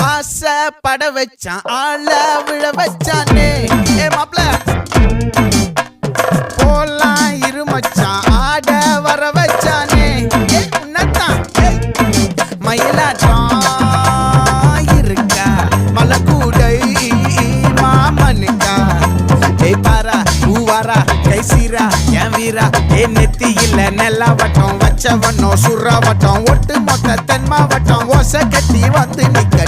ஆசை பட வச்சான் ஆள விழ வச்சானே ஏ மாப்ள போலாம் இருமச்சான் ஆட வர வச்சானே ஏ உன்னத்தான் மயிலாட்டம் இருக்கா மலக்கூடை மாமனுக்கா ஏய் பாரா பூவாரா கைசீரா என் வீரா ஏ நெத்தி இல்ல நெல்லாவட்டம் வச்சவனோ சுறாவட்டம் ஒட்டு மொத்த தென் மாவட்டம் ஓசை கட்டி வந்து நிக்க